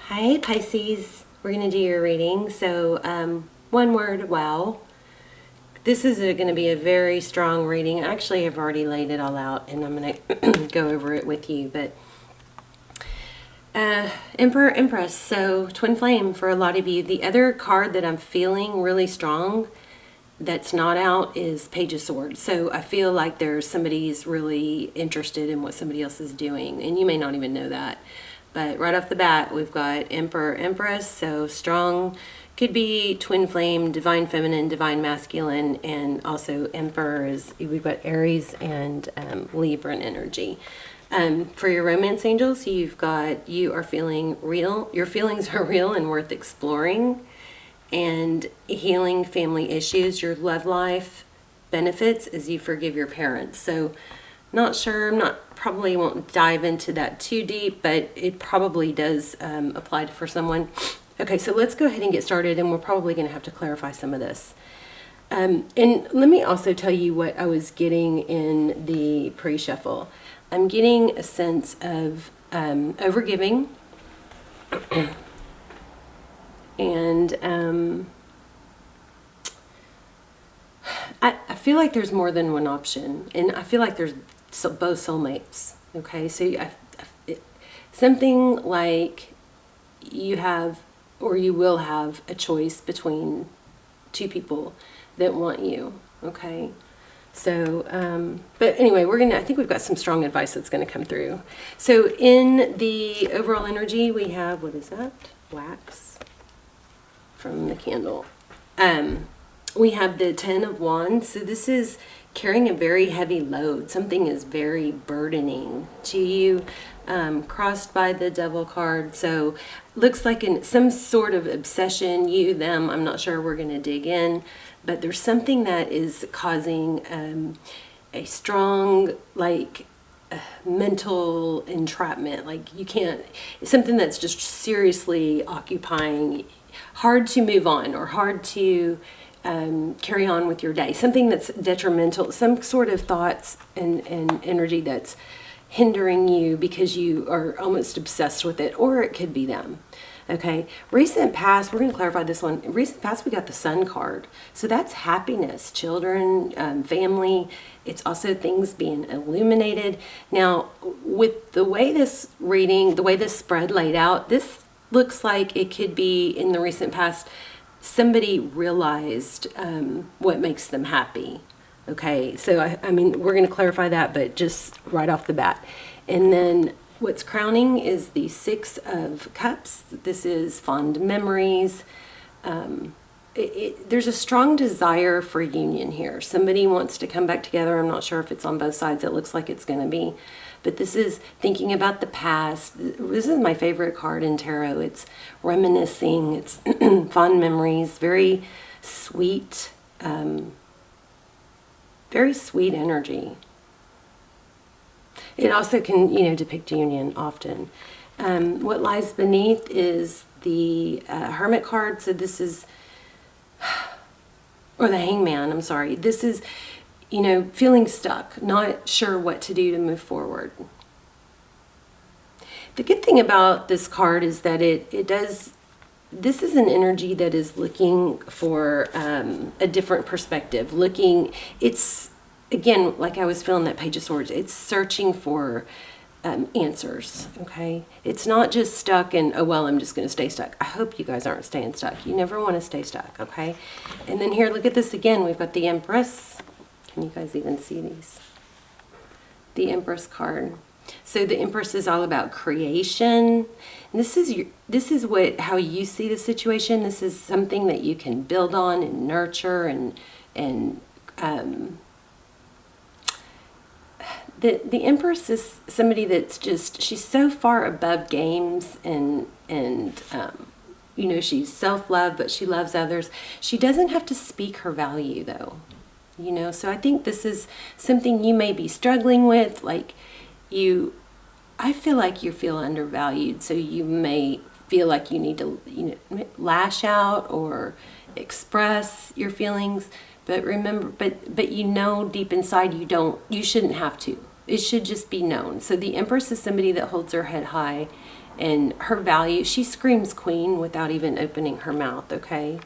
Hi Pisces, we're going to do your reading. So one word, wow. This is going to be a very strong reading. Actually, I've already laid it all out and I'm going to go over it with you. But Emperor, Empress, so twin flame for a lot of you. The other card that I'm feeling really strong that's not out is Page of Swords. So I feel like there's somebody's really interested in what somebody else is doing, and you may not even know that. But right off the bat, we've got Emperor, Empress, so strong. Could be twin flame, divine feminine, divine masculine, and also Emperor is, we've got Aries and Libra energy. For your romance angels, you've got, you are feeling real. Your feelings are real and worth exploring. And healing family issues. Your love life benefits as you forgive your parents. So not sure, probably won't dive into that too deep, but it probably does apply for someone. Okay, so let's go ahead and get started, and we're probably going to have to clarify some of this. And let me also tell you what I was getting in the pre-shuffle. I'm getting a sense of overgiving. And I feel like there's more than one option, and I feel like there's both soulmates. Okay, so something like you have, or you will have, a choice between two people that want you. Okay, so but anyway, I think we've got some strong advice that's going to come through. So in the overall energy, we have, what is that? Wax from the candle. We have the 10 of Wands. So this is carrying a very heavy load. Something is very burdening to you. Crossed by the Devil card. So looks like some sort of obsession, you, them, I'm not sure, we're going to dig in. But there's something that is causing a strong, mental entrapment. Like you can't, something that's just seriously occupying, hard to move on or hard to carry on with your day. Something that's detrimental, some sort of thoughts and energy that's hindering you because you are almost obsessed with it, or it could be them. Okay, recent past, we're going to clarify this one. Recent past, we got the Sun card. So that's happiness, children, family. It's also things being illuminated. Now, with the way this reading, the way this spread laid out, this looks like it could be in the recent past, somebody realized what makes them happy. Okay, so I mean, we're going to clarify that, but just right off the bat. And then what's crowning is the 6 of Cups. This is fond memories. There's a strong desire for union here. Somebody wants to come back together. I'm not sure if it's on both sides. It looks like it's going to be. But this is thinking about the past. This is my favorite card in tarot. It's reminiscing. It's fond memories. Very sweet. Very sweet energy. It also can, depict union often. What lies beneath is the Hermit card. So this is, or the Hangman, I'm sorry. This is, feeling stuck, not sure what to do to move forward. The good thing about this card is that this is an energy that is looking for a different perspective. It's, again, like I was feeling that Page of Swords, it's searching for answers, okay? It's not just stuck and, oh, well, I'm just going to stay stuck. I hope you guys aren't staying stuck. You never want to stay stuck, okay? And then here, look at this again. We've got the Empress. Can you guys even see these? The Empress card. So the Empress is all about creation. And this is how you see the situation. This is something that you can build on and nurture and the Empress is somebody that's just, she's so far above games and she's self-love, but she loves others. She doesn't have to speak her value though, so I think this is something you may be struggling with. I feel like you feel undervalued, so you may feel like you need to, lash out or express your feelings. But remember, but deep inside you shouldn't have to. It should just be known. So the Empress is somebody that holds her head high And her value, she screams queen without even opening her mouth, okay?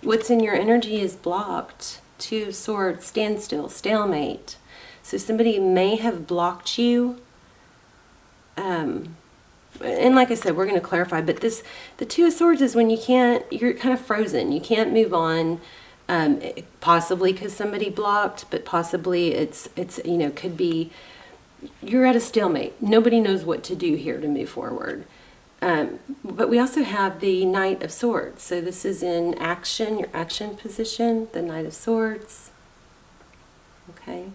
What's in your energy is blocked. Two of Swords, standstill, stalemate. So somebody may have blocked you. And like I said, we're going to clarify, but the Two of Swords is when you're kind of frozen. You can't move on. Possibly because somebody blocked, but possibly it's could be you're at a stalemate. Nobody knows what to do here to move forward. But we also have the Knight of Swords. So this is in action, your action position, the Knight of Swords. Okay.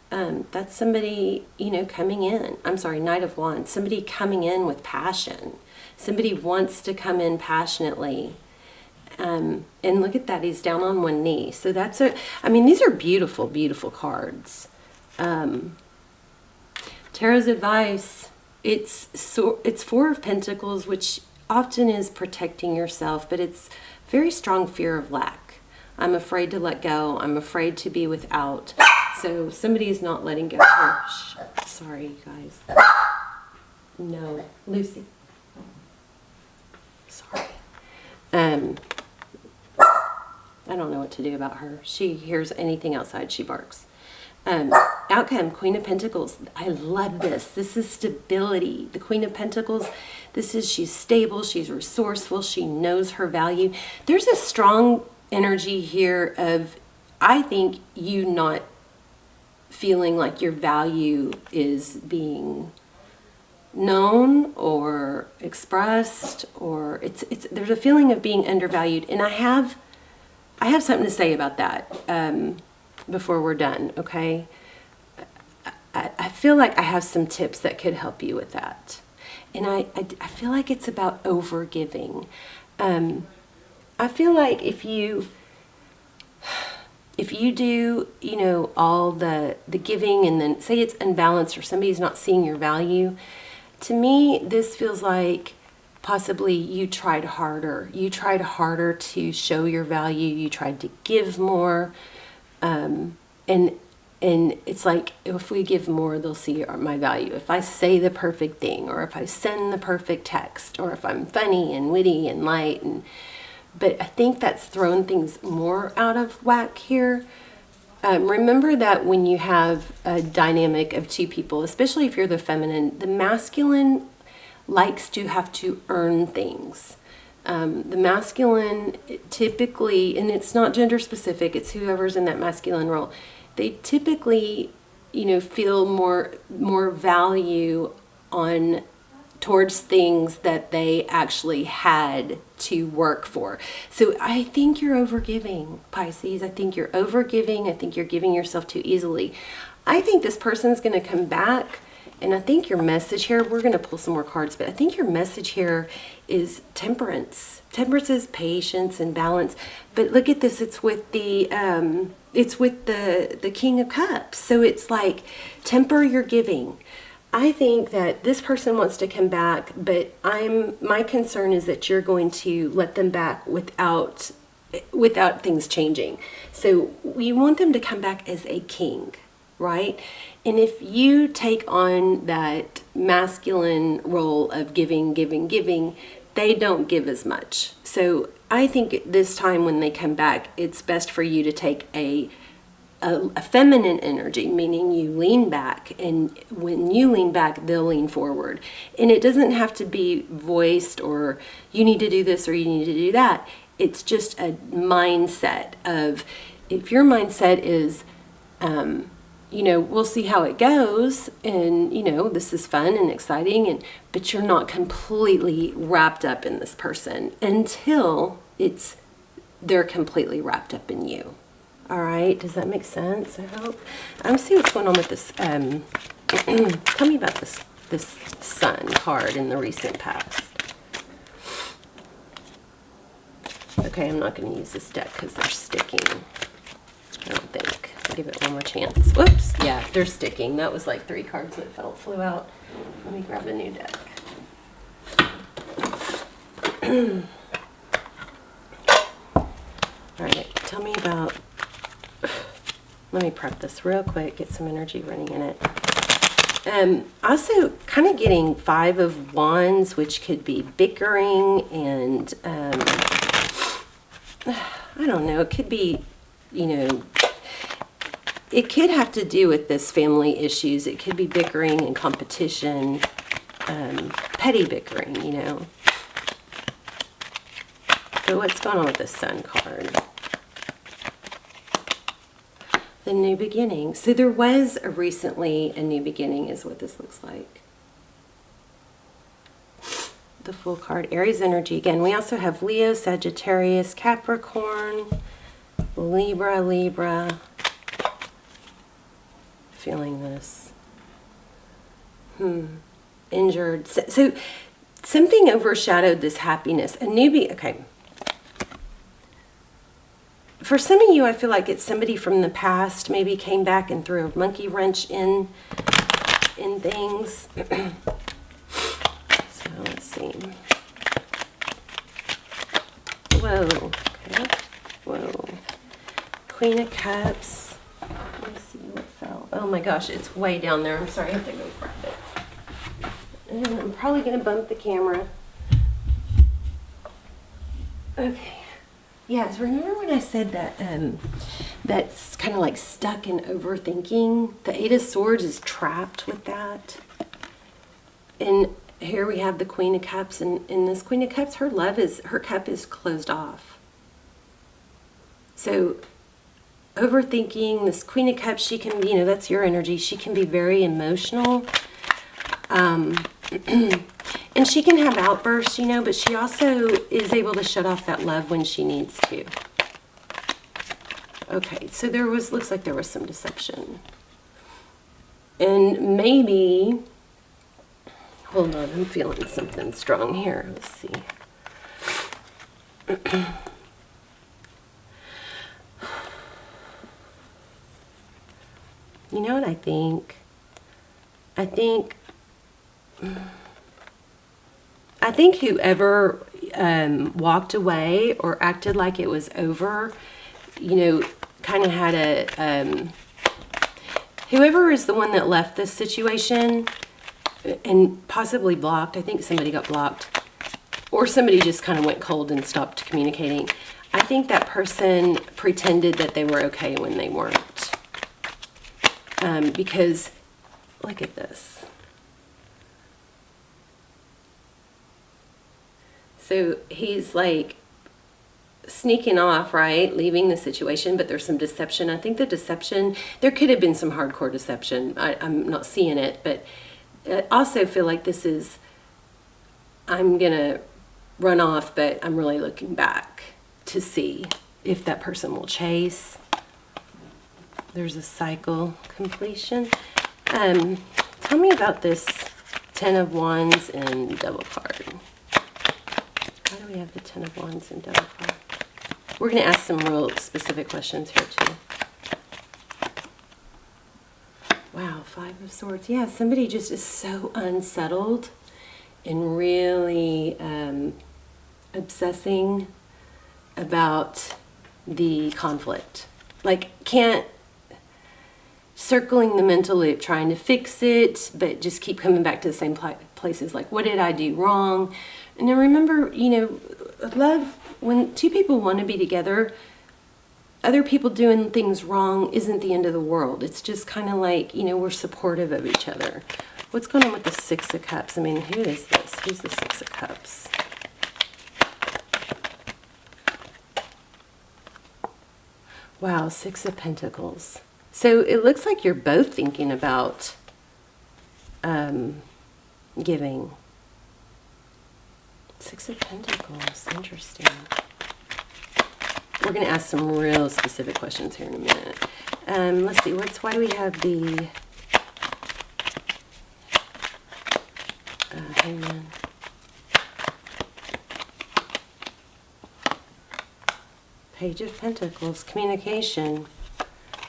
That's somebody, coming in. I'm sorry, Knight of Wands. Somebody coming in with passion. Somebody wants to come in passionately. And look at that, he's down on one knee. So these are beautiful, beautiful cards. Tarot's advice, it's Four of Pentacles, which often is protecting yourself, but it's very strong fear of lack. I'm afraid to let go. I'm afraid to be without. So somebody is not letting go. Oh, sorry, you guys. No, Lucy. Sorry. I don't know what to do about her. She hears anything outside, she barks. Outcome, Queen of Pentacles. I love this. This is stability. The Queen of Pentacles, she's stable, she's resourceful, she knows her value. There's a strong energy here of, I think, you not feeling like your value is being known or expressed, or there's a feeling of being undervalued. And I have something to say about that before we're done, okay? I feel like I have some tips that could help you with that. And I feel like it's about overgiving. I feel like if you do, all the giving and then say it's unbalanced or somebody's not seeing your value, to me, this feels like possibly you tried harder. You tried harder to show your value. You tried to give more. And it's like, if we give more, they'll see my value. If I say the perfect thing, or if I send the perfect text, or if I'm funny and witty and light. But I think that's thrown things more out of whack here. Remember that when you have a dynamic of two people, especially if you're the feminine, the masculine likes to have to earn things. The masculine typically, and it's not gender specific, it's whoever's in that masculine role, they typically, feel more value towards things that they actually had to work for. So I think you're overgiving, Pisces. I think you're overgiving. I think you're giving yourself too easily. I think this person's going to come back, and I think your message here, we're going to pull some more cards, but I think your message here is temperance. Temperance is patience and balance. But look at this, it's with the King of Cups. So it's like, temper your giving. I think that this person wants to come back, but my concern is that you're going to let them back without things changing. So we want them to come back as a king, right? And if you take on that masculine role of giving, they don't give as much. So I think this time when they come back, it's best for you to take a feminine energy, meaning you lean back, and when you lean back, they'll lean forward. And it doesn't have to be voiced or you need to do this or you need to do that. It's just a mindset of, if your mindset is, we'll see how it goes, and this is fun and exciting, but you're not completely wrapped up in this person until they're completely wrapped up in you. All right, does that make sense? I hope. I'm seeing what's going on with this. Tell me about this Sun card in the recent past. Okay, I'm not going to use this deck because they're sticking. I don't think. I'll give it one more chance. Whoops. Yeah, they're sticking. That was like 3 cards that flew out. Let me grab a new deck. All right, tell me about... Let me prep this real quick, get some energy running in it. Also kind of getting 5 of Wands, which could be bickering and, I don't know, it could be, you know, it could have to do with this family issues. It could be bickering and competition, petty bickering, you know. So what's going on with the Sun card? The new beginning. So there was recently a new beginning is what this looks like. The Fool card, Aries energy. Again, we also have Leo, Sagittarius, Capricorn, Libra. Feeling this. Injured. So something overshadowed this happiness. Okay. For some of you, I feel like it's somebody from the past maybe came back and threw a monkey wrench in things. So let's see. Whoa. Okay. Whoa. Queen of Cups. Let me see what fell. Oh my gosh, it's way down there. I'm sorry, I have to go grab it. And I'm probably going to bump the camera. Okay. Yes, remember when I said that that's kind of like stuck in overthinking? The Eight of Swords is trapped with that. And here we have the Queen of Cups, and in this Queen of Cups, her cup is closed off. So overthinking, this Queen of Cups, she can, you know, that's your energy. She can be very emotional. And she can have outbursts, you know, but she also is able to shut off that love when she needs to. Okay, so looks like there was some deception. And maybe, hold on, I'm feeling something strong here. Let's see. You know what I think? I think whoever walked away or acted like it was over, you know, kind of had a, whoever is the one that left this situation and possibly blocked, I think somebody got blocked, or somebody just kind of went cold and stopped communicating. I think that person pretended that they were okay when they weren't. Because, look at this. So he's like sneaking off, right? Leaving the situation, but there's some deception. I think the deception, there could have been some hardcore deception. I'm not seeing it, but I also feel like this is, I'm going to run off, but I'm really looking back to see if that person will chase. There's a cycle completion. Tell me about this Ten of Wands and Devil card. Why do we have the Ten of Wands and Devil card? We're going to ask some real specific questions here too. Wow, Five of Swords. Yeah, somebody just is so unsettled and really obsessing about the conflict. Like, circling the mental loop, trying to fix it, but just keep coming back to the same places. Like, what did I do wrong? And then remember, you know, love, when two people want to be together, other people doing things wrong isn't the end of the world. It's just kind of like, you know, we're supportive of each other. What's going on with the Six of Cups? I mean, who is this? Who's the Six of Cups? Wow, Six of Pentacles. So it looks like you're both thinking about giving. Six of Pentacles. Interesting. We're going to ask some real specific questions here in a minute. Let's see. Why do we have the Hangman? Page of Pentacles. Communication.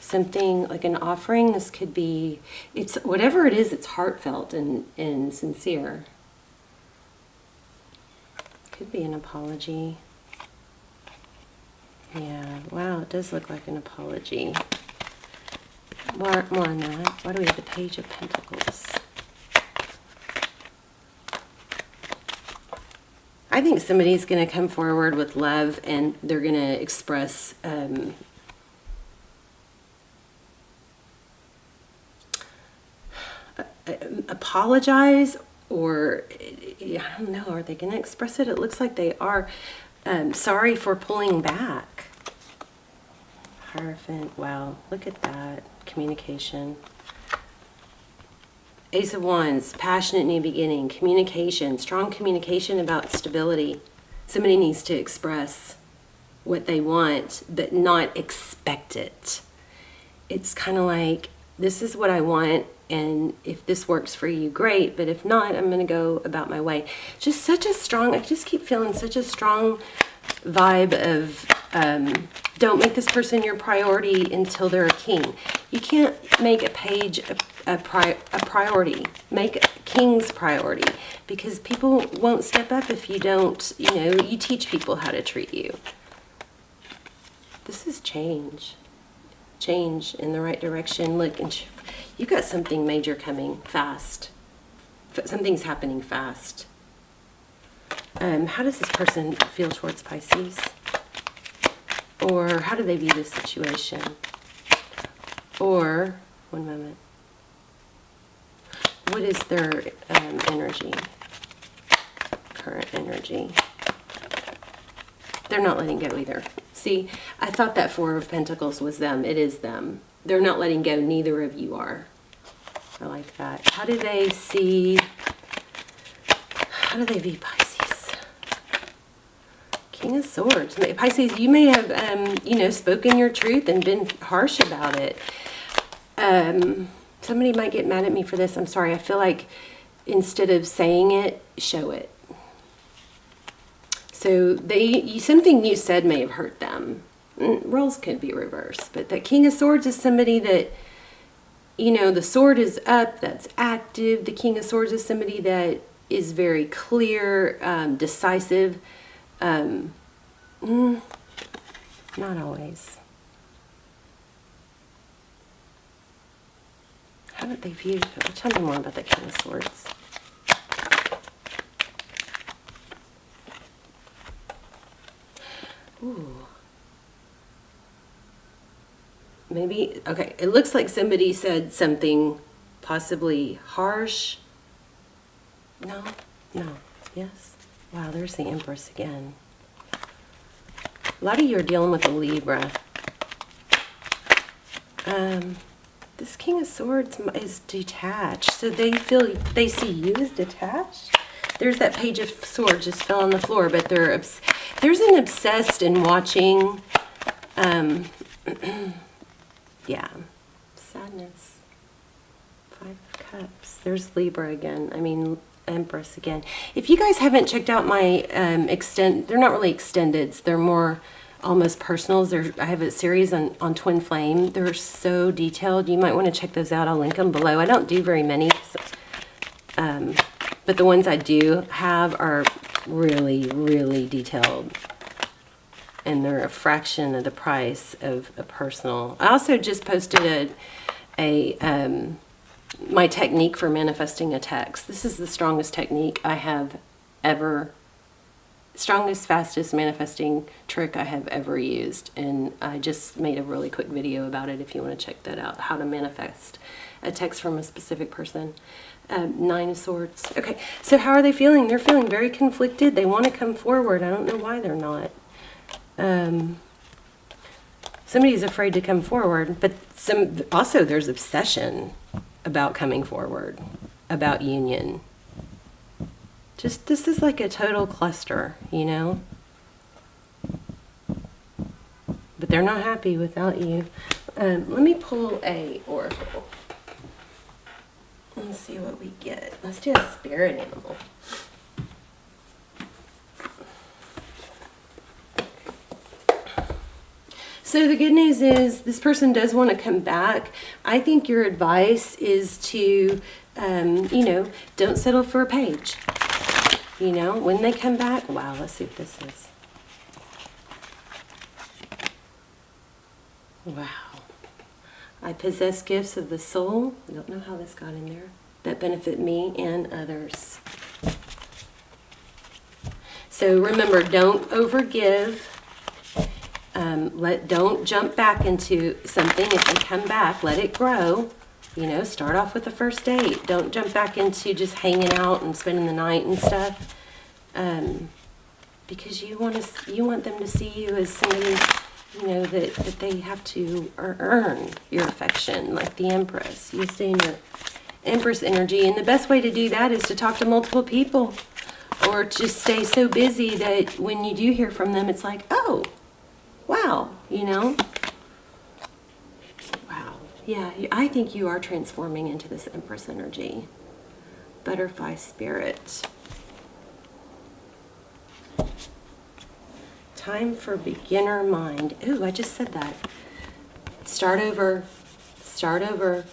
Something like an offering. This could be, it's whatever it is, it's heartfelt and sincere. Could be an apology. Yeah, wow, it does look like an apology. More on that. Why do we have the Page of Pentacles? I think somebody's going to come forward with love, and they're going to express apologize, or I don't know, are they going to express it? It looks like they are. Sorry for pulling back. Hierophant. Wow, look at that. Communication. Ace of Wands, passionate new beginning, communication, strong communication about stability. Somebody needs to express what they want, but not expect it. It's kind of like, this is what I want, and if this works for you, great, but if not, I'm going to go about my way. Just such a strong, I just keep feeling such a strong vibe of don't make this person your priority until they're a king. You can't make a page a priority. Make a king's priority, because people won't step up if you don't, you teach people how to treat you. This is change. Change in the right direction. Look, and you got something major coming fast. Something's happening fast. How does this person feel towards Pisces? Or how do they view this situation? Or, one moment, what is their energy? Current energy. They're not letting go either. See, I thought that Four of Pentacles was them. It is them. They're not letting go. Neither of you are. I like that. How do they view Pisces? King of Swords. Pisces, you may have, spoken your truth and been harsh about it. Somebody might get mad at me for this. I'm sorry. I feel like instead of saying it, show it. So something you said may have hurt them. Roles could be reversed, but the King of Swords is somebody that, the sword is up, that's active. The King of Swords is somebody that is very clear, decisive. Not always. How did they view? Tell me more about the King of Swords. Ooh. Maybe, okay, it looks like somebody said something possibly harsh. No, yes. Wow, there's the Empress again. A lot of you are dealing with a Libra. This King of Swords is detached, so they see you as detached. There's that Page of Swords just fell on the floor, but there's an obsessed in watching. Yeah, sadness. 5 of Cups. There's Libra again. Empress again. If you guys haven't checked out my they're not really extendeds. They're more almost personals. I have a series on Twin Flame. They're so detailed. You might want to check those out. I'll link them below. I don't do very many, but the ones I do have are really, really detailed. And they're a fraction of the price of a personal. I also just posted my technique for manifesting a text. This is the strongest technique I have ever, strongest, fastest manifesting trick I have ever used. And I just made a really quick video about it if you want to check that out, how to manifest a text from a specific person. 9 of Swords. Okay, so how are they feeling? They're feeling very conflicted. They want to come forward. I don't know why they're not. Somebody's afraid to come forward, but also there's obsession about coming forward, about union. Just, this is like a total cluster, But they're not happy without you. Let me pull a oracle. Let's see what we get. Let's do a spirit animal. So the good news is this person does want to come back. I think your advice is to, don't settle for a page. When they come back, wow, let's see what this is. Wow. I possess gifts of the soul. I don't know how this got in there. That benefit me and others. So remember, don't overgive. Don't jump back into something. If they come back, let it grow. You know, start off with the first date. Don't jump back into just hanging out and spending the night and stuff. Because you want them to see you as somebody, you know, that they have to earn your affection, like the Empress. You stay in your Empress energy, and the best way to do that is to talk to multiple people, or just stay so busy that when you do hear from them, it's like, oh, wow, you know. Wow. Yeah, I think you are transforming into this Empress energy. Butterfly spirit. Time for beginner mind. Ooh, I just said that. Start over. Start over.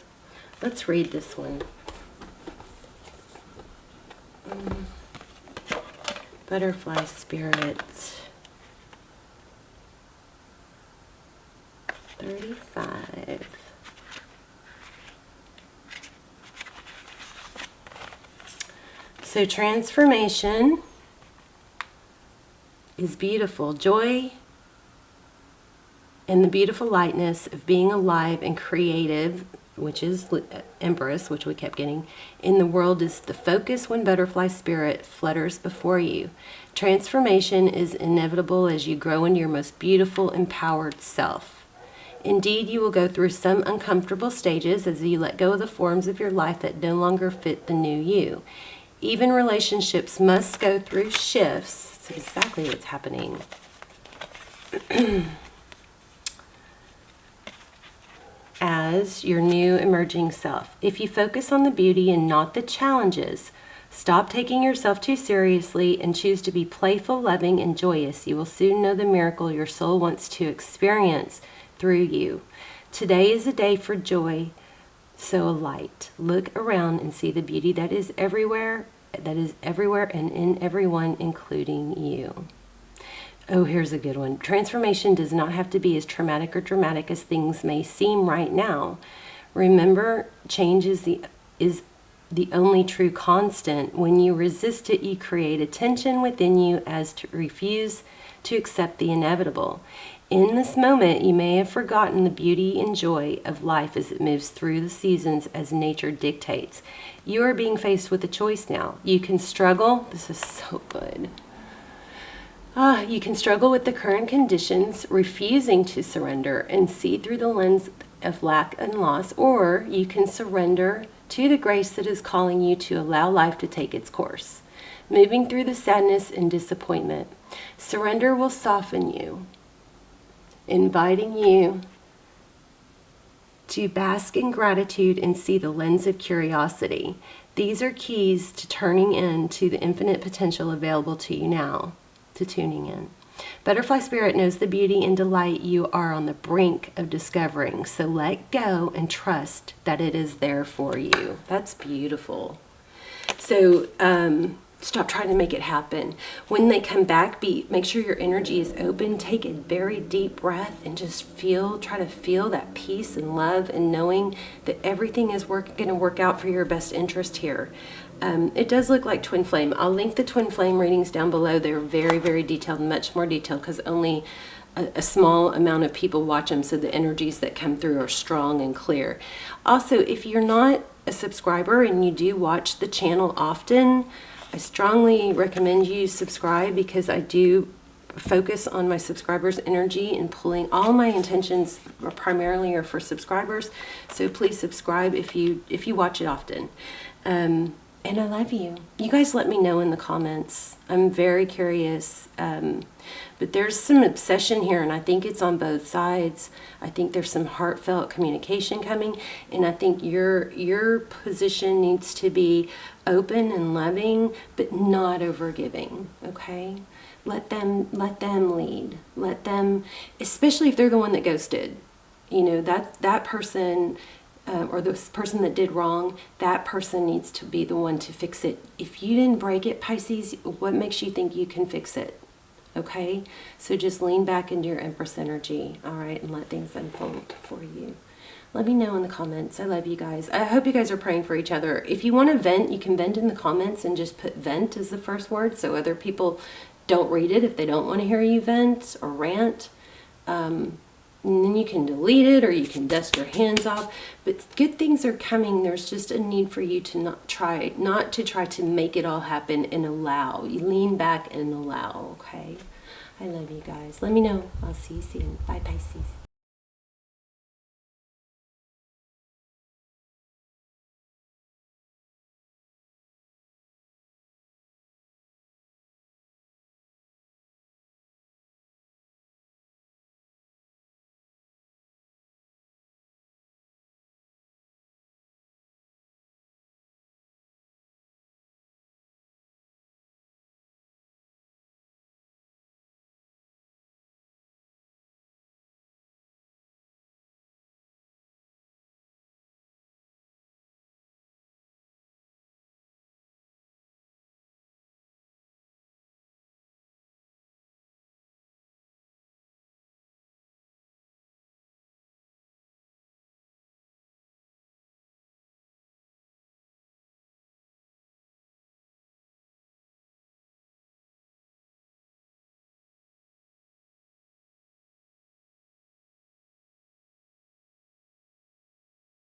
Let's read this one. Butterfly spirit. 35. So transformation is beautiful. Joy and the beautiful lightness of being alive and creative, which is Empress, which we kept getting, in the world is the focus when butterfly spirit flutters before you. Transformation is inevitable as you grow into your most beautiful, empowered self. Indeed, you will go through some uncomfortable stages as you let go of the forms of your life that no longer fit the new you. Even relationships must go through shifts. That's exactly what's happening. As your new emerging self. If you focus on the beauty and not the challenges, stop taking yourself too seriously and choose to be playful, loving, and joyous, you will soon know the miracle your soul wants to experience through you. Today is a day for joy, so light. Look around and see the beauty that is everywhere and in everyone, including you. Oh, here's a good one. Transformation does not have to be as traumatic or dramatic as things may seem right now. Remember, change is the only true constant. When you resist it, you create a tension within you as to refuse to accept the inevitable. In this moment, you may have forgotten the beauty and joy of life as it moves through the seasons as nature dictates. You are being faced with a choice now. You can struggle. This is so good. You can struggle with the current conditions, refusing to surrender and see through the lens of lack and loss, or you can surrender to the grace that is calling you to allow life to take its course, moving through the sadness and disappointment. Surrender will soften you, inviting you to bask in gratitude and see the lens of curiosity. These are keys to turning into the infinite potential available to you now. To tuning in. Butterfly spirit knows the beauty and delight you are on the brink of discovering, so let go and trust that it is there for you. That's beautiful. So stop trying to make it happen. When they come back, make sure your energy is open. Take a very deep breath and just try to feel that peace and love and knowing that everything is going to work out for your best interest here. It does look like twin flame. I'll link the twin flame readings down below. They're very, very detailed, much more detailed because only a small amount of people watch them, so the energies that come through are strong and clear. Also, if you're not a subscriber and you do watch the channel often, I strongly recommend you subscribe because I do focus on my subscribers' energy and pulling all my intentions primarily are for subscribers. So please subscribe if you watch it often. And I love you. You guys let me know in the comments. I'm very curious. But there's some obsession here, and I think it's on both sides. I think there's some heartfelt communication coming, and I think your position needs to be open and loving, but not overgiving, okay? Let them lead. Let them, especially if they're the one that ghosted. You know, that person... or this person that did wrong, that person needs to be the one to fix it. If you didn't break it, Pisces, what makes you think you can fix it? Okay? So just lean back into your Empress energy, all right, and let things unfold for you. Let me know in the comments. I love you guys. I hope you guys are praying for each other. If you want to vent, you can vent in the comments and just put vent as the first word so other people don't read it if they don't want to hear you vent or rant. And then you can delete it or you can dust your hands off. But good things are coming. There's just a need for you to not to try to make it all happen and allow. You lean back and allow, okay? I love you guys. Let me know. I'll see you soon. Bye, Pisces.